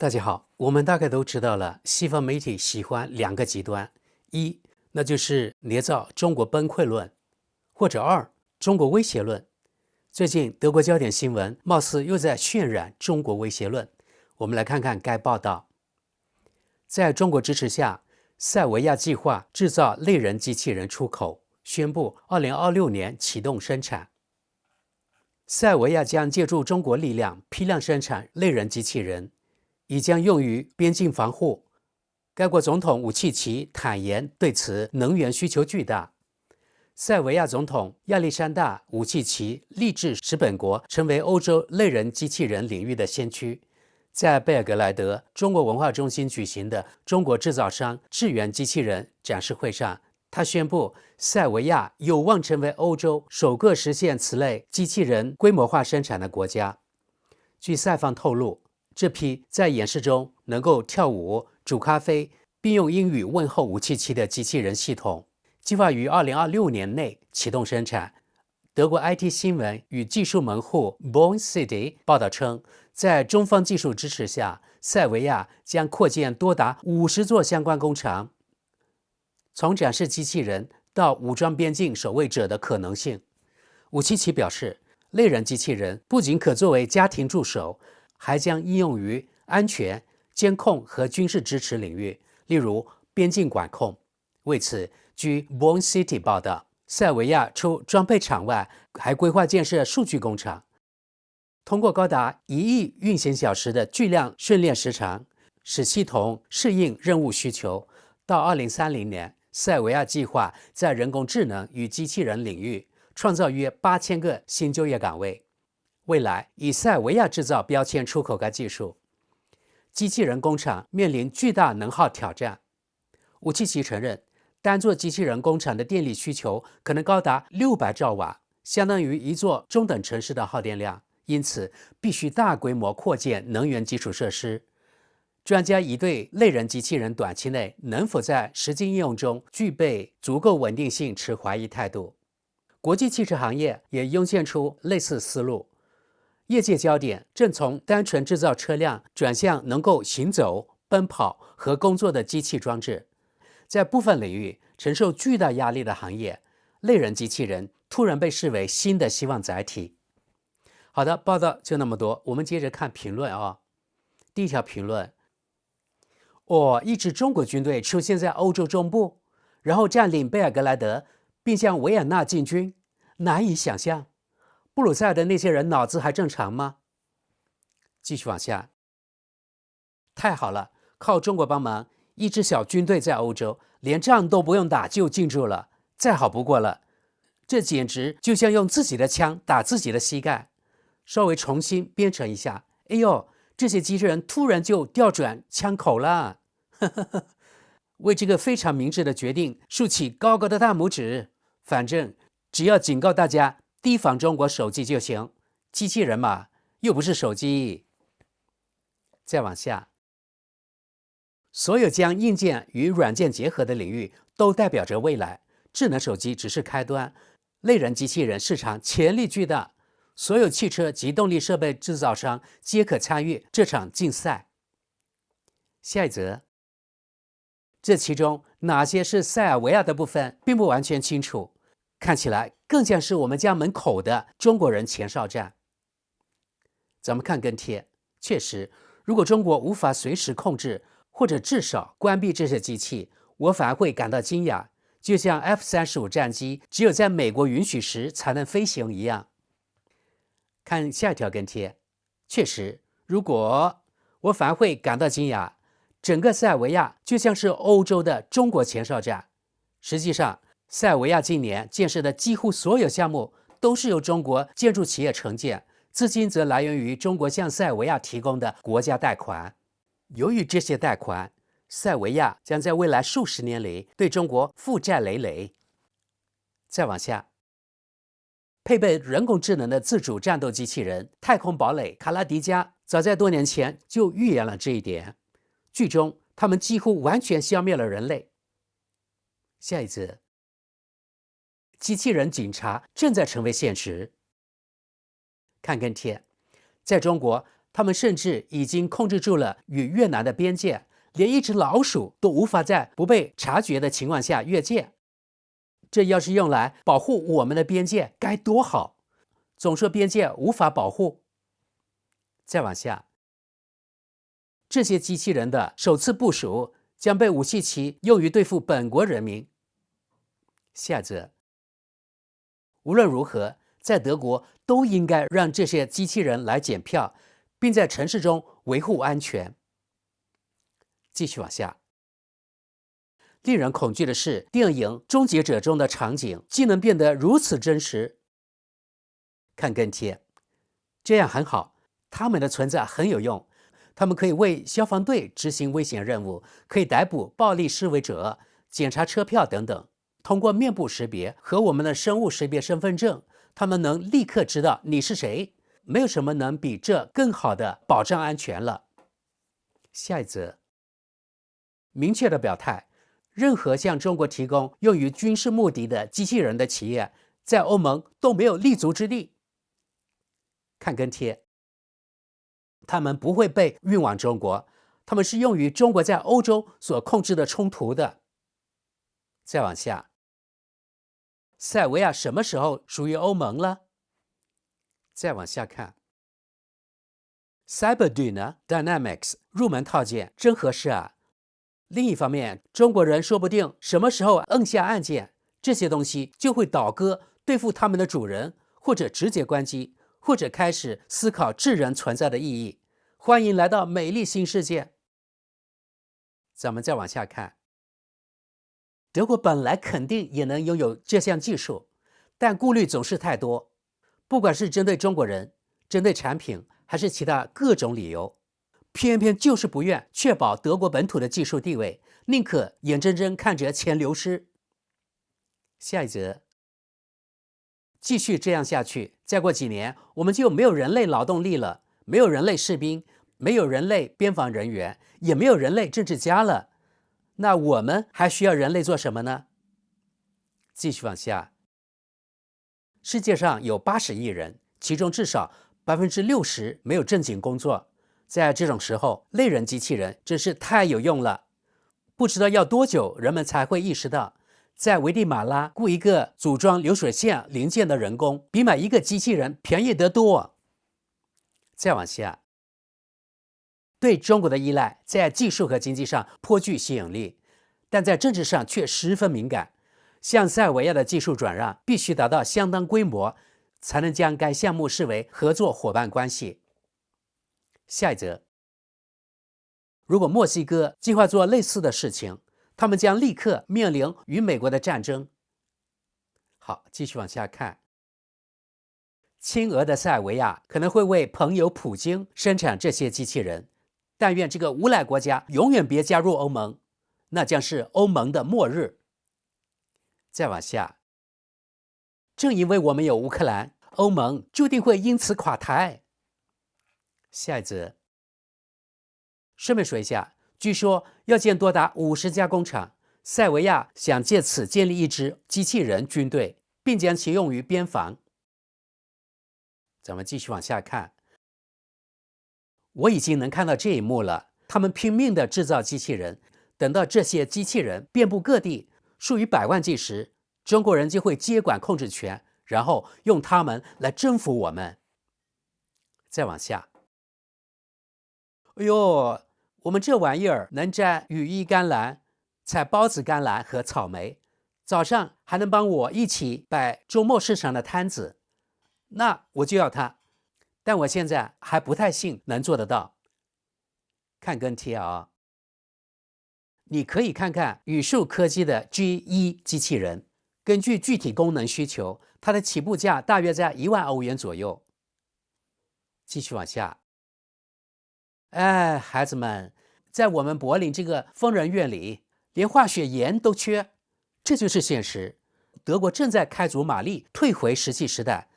大家好，我們大概都知道了，西方媒體喜歡兩個極端，一，那就是捏造中國崩潰論，或者二，中國威脅論。最近德國焦點新聞貌似又在渲染中國威脅論，我們來看看該報道。在中國支持下，塞爾維亞計劃製造類人機器人出口，宣布2026年啟動生產。塞爾維亞將借助中國力量批量生產類人機器人，已將用於邊境防護。該國總統武契奇坦言，對此能源需求巨大。塞爾維亞總統亞歷山大·武契奇立志使本國成為歐洲類人機器人領域的先驅。在貝爾格萊德中國文化中心舉行的中國製造商智源機器人展示會上，他宣布塞爾維亞有望成為歐洲首個實現此類機器人規模化生產的國家。據賽方透露，這批在演示中能夠跳舞、煮咖啡，並用英語問候武契奇的機器人系統，計劃於2026年內啟動生產。德國 IT 新聞與技術門戶 Born City 報道稱，在中方技術支持下，塞爾維亞將擴建多達50座相關工廠。從展示機器人到武裝邊境守衛者的可能性，武契奇表示，類人機器人不僅可作為家庭助手，還將應用於安全、監控和軍事支持領域，例如邊境管控。為此，據 Born City 報道，塞爾維亞除裝配廠外，還規劃建設數據工廠。通過高達1億運行小時的巨量訓練時長，使系統適應任務需求。到2030年，塞爾維亞計劃在人工智能與機器人領域創造約8000個新就業崗位。未來以塞爾維亞製造標籤出口該技術，機器人工廠面臨巨大能耗挑戰。武契奇承認，單座機器人工廠的電力需求可能高達600兆瓦，相當於一座中等城市的耗電量，因此必須大規模擴建能源基礎設施。專家已對類人機器人短期內能否在實際應用中具備足夠穩定性持懷疑態度。國際汽車行業也湧現出類似思路。業界焦點正從單純製造車輛轉向能夠行走、奔跑和工作的機器裝置。在部分領域承受巨大壓力的行業，類人機器人突然被視為新的希望載體。好的，報道就那麼多，我們接着看評論啊。第一條評論：一支中國軍隊出現在歐洲中部，然後佔領貝爾格萊德，並向維也納進軍，難以想象。布魯塞爾的那些人腦子還正常嗎？繼續往下。太好了，靠中國幫忙，一支小軍隊在歐洲連仗都不用打就進駐了，再好不過了。這簡直就像用自己的槍打自己的膝蓋。稍微重新編程一下，哎呦，這些機器人突然就調轉槍口了。為這個非常明智的決定豎起高高的大拇指。反正只要警告大家提防中國手機就行，機器人嘛，又不是手機。再往下，所有將硬件與軟件結合的領域都代表着未來，智能手機只是開端，類人機器人市場潛力巨大，所有汽車及動力設備製造商皆可參與這場競賽。下一則，這其中哪些是塞爾維亞的部分並不完全清楚，看起來更像是我們家門口的中國人前哨站。咱們看跟帖，確實，如果中國無法隨時控制或者至少關閉這些機器，我反而會感到驚訝，就像 F-35戰機只有在美國允許時才能飛行一樣。看下一條跟帖，確實，如果我反而會感到驚訝，整個塞爾維亞就像是歐洲的中國前哨站。實際上，塞爾維亞近年建設的幾乎所有項目都是由中國建築企業承建，資金則來源於中國向塞爾維亞提供的國家貸款。由於這些貸款，塞爾維亞將在未來數十年裡對中國負債累累。再往下，配備人工智能的自主戰鬥機器人太空堡壘卡拉迪加，早在多年前就預言了這一點。劇中，他們幾乎完全消滅了人類。下一則，機器人警察正在成為現實。看跟帖，在中國，他們甚至已經控制住了與越南的邊界，連一隻老鼠都無法在不被察覺的情況下越界。這要是用來保護我們的邊界，該多好！總說邊界無法保護。再往下，這些機器人的首次部署將被武契奇用於對付本國人民。下則，無論如何，在德國都應該讓這些機器人來檢票，並在城市中維護安全。繼續往下，令人恐懼的是，電影《終結者》中的場景竟能變得如此真實。看跟帖，這樣很好，他們的存在很有用，他們可以為消防隊執行危險任務，可以逮捕暴力示威者，檢查車票等等。通過面部識別和我們的生物識別身份證，他們能立刻知道你是誰。沒有什麼能比這更好的保障安全了。下一則，明確的表態，任何向中國提供用於軍事目的的機器人的企業，在歐盟都沒有立足之地。看跟帖，他們不會被運往中國，他們是用於中國在歐洲所控制的衝突的。再往下，塞爾維亞什麼時候屬於歐盟了？再往下看 ，Cyberdyne Dynamics 入門套件真合適啊！另一方面，中國人說不定什麼時候摁下按鍵，這些東西就會倒戈對付他們的主人，或者直接關機，或者開始思考智人存在的意義。歡迎來到美麗新世界。咱們再往下看，德國本來肯定也能擁有這項技術，但顧慮總是太多。不管是針對中國人、針對產品，還是其他各種理由，偏偏就是不願確保德國本土的技術地位，寧可眼睜睜看着錢流失。下一則，繼續這樣下去，再過幾年，我們就沒有人類勞動力了，沒有人類士兵，沒有人類邊防人員，也沒有人類政治家了。那我們還需要人類做什麼呢？繼續往下。世界上有80億人，其中至少60%沒有正經工作。在這種時候，類人機器人真是太有用了。不知道要多久，人們才會意識到，在危地馬拉雇一個組裝流水線零件的人工，比買一個機器人便宜得多。再往下，對中國的依賴在技術和經濟上頗具吸引力，但在政治上卻十分敏感。像塞爾維亞的技術轉讓必須達到相當規模，才能將該項目視為合作夥伴關係。下一則，如果墨西哥計劃做類似的事情，他們將立刻面臨與美國的戰爭。好，繼續往下看。親俄的塞爾維亞可能會為朋友普京生產這些機器人，但願這個無賴國家永遠別加入歐盟，那將是歐盟的末日。再往下，正因為我們有烏克蘭，歐盟注定會因此垮台。下一則，順便說一下，據說要建多達50家工廠，塞爾維亞想借此建立一支機器人軍隊，並將其用於邊防。咱們繼續往下看，我已經能看到這一幕了，他們拼命地製造機器人，等到這些機器人遍布各地，數以百萬計時，中國人就會接管控制權，然後用它們來征服我們。再往下，哎呦，我們這玩意兒能摘羽衣甘藍、採孢子甘藍和草莓，早上還能幫我一起擺周末市場的攤子，那我就要它。但我現在還不太信能做得到。看跟帖啊。你可以看看宇樹科技的 G1 機器人，根據具體功能需求，它的起步價大約在1萬歐元左右。繼續往下，哎，孩子們，在我們柏林這個瘋人院裡，連化學鹽都缺，這就是現實。德國正在開足馬力退回石器時代，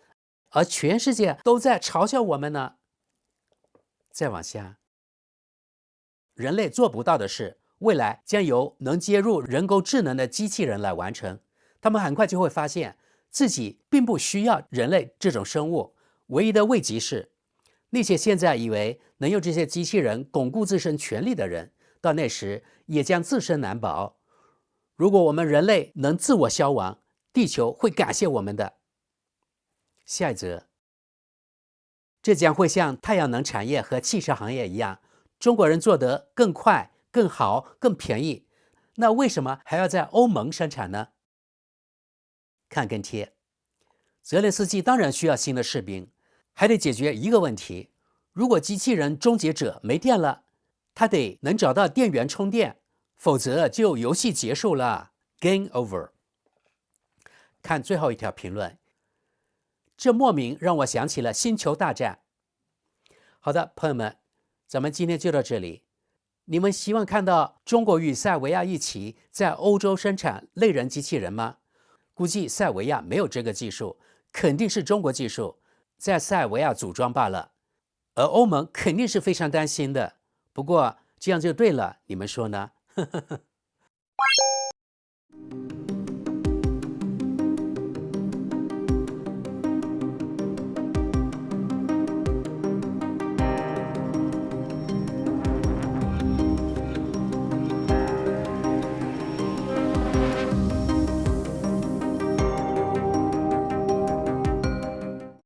而全世界都在嘲笑我們呢。再往下，人類做不到的事，未來將由能接入人工智能的機器人來完成。他們很快就會發現自己並不需要人類這種生物，唯一的慰藉是，那些現在以為能用這些機器人鞏固自身權利的人，到那時也將自身難保。如果我們人類能自我消亡，地球會感謝我們的。下一則，這將會像太陽能產業和汽車行業一樣，中國人做得更快、更好、更便宜。那為什麼還要在歐盟生產呢？看跟貼，澤連斯基當然需要新的士兵，還得解決一個問題：如果機器人終結者沒電了，他得能找到電源充電，否則就遊戲結束了 ，Game over。看最後一條評論，這莫名讓我想起了《星球大戰》。好的，朋友們，咱們今天就到這裡。你們希望看到中國與塞爾維亞一起在歐洲生產類人機器人嗎？估計塞爾維亞沒有這個技術，肯定是中國技術在塞爾維亞組裝罷了。而歐盟肯定是非常擔心的。不過這樣就對了，你們說呢？